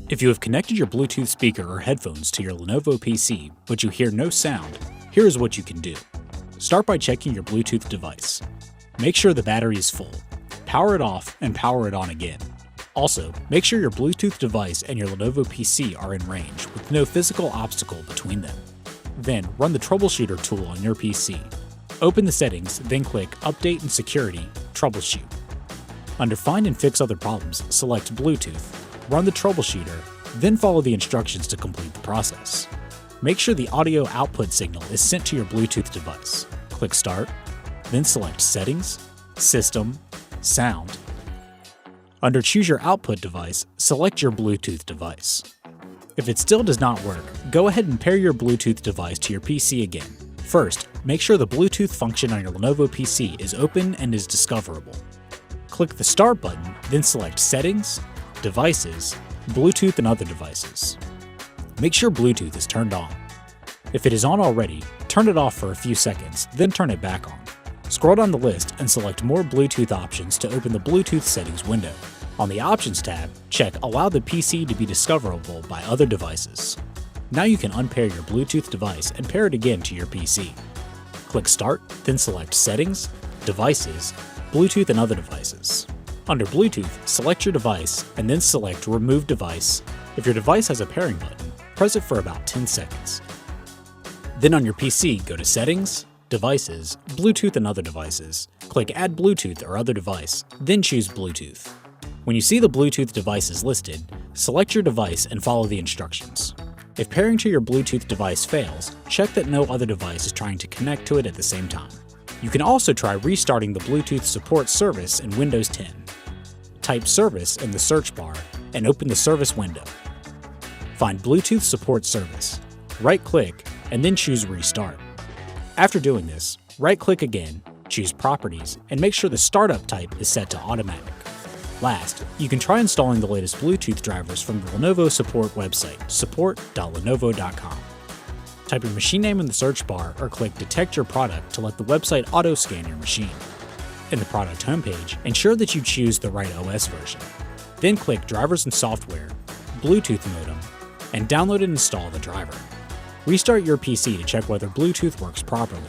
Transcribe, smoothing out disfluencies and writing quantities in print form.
If you have connected your Bluetooth speaker or headphones to your Lenovo PC, but you hear no sound, here is what you can do. Start by checking your Bluetooth device. Make sure the battery is full. Power it off and power it on again. Also, make sure your Bluetooth device and your Lenovo PC are in range with no physical obstacle between them. Then, run the Troubleshooter tool on your PC. Open the settings, then click Update and Security, Troubleshoot. Under Find and Fix Other Problems, select Bluetooth. Run the troubleshooter, then follow the instructions to complete the process. Make sure the audio output signal is sent to your Bluetooth device. Click Start, then select Settings, System, Sound. Under Choose Your Output Device, select your Bluetooth device. If it still does not work, go ahead and pair your Bluetooth device to your PC again. First, make sure the Bluetooth function on your Lenovo PC is open and is discoverable. Click the Start button, then select Settings, Devices, Bluetooth and other devices. Make sure Bluetooth is turned on. If it is on already, turn it off for a few seconds, then turn it back on. Scroll down the list and select more Bluetooth options to open the Bluetooth settings window. On the Options tab, check Allow the PC to be discoverable by other devices. Now you can unpair your Bluetooth device and pair it again to your PC. Click Start, then select Settings, Devices, Bluetooth and other devices. Under Bluetooth, select your device and then select Remove Device. If your device has a pairing button, press it for about 10 seconds. Then on your PC, go to Settings, Devices, Bluetooth and other devices. Click Add Bluetooth or other device, then choose Bluetooth. When you see the Bluetooth devices listed, select your device and follow the instructions. If pairing to your Bluetooth device fails, check that no other device is trying to connect to it at the same time. You can also try restarting the Bluetooth support service in Windows 10. Type Service in the search bar and open the service window. Find Bluetooth Support Service. Right-click and then choose Restart. After doing this, right-click again, choose Properties, and make sure the startup type is set to Automatic. Last, you can try installing the latest Bluetooth drivers from the Lenovo support website, support.lenovo.com. Type your machine name in the search bar or click Detect Your Product to let the website auto-scan your machine. In the product homepage, ensure that you choose the right OS version. Then click Drivers and Software, Bluetooth Modem, and download and install the driver. Restart your PC to check whether Bluetooth works properly.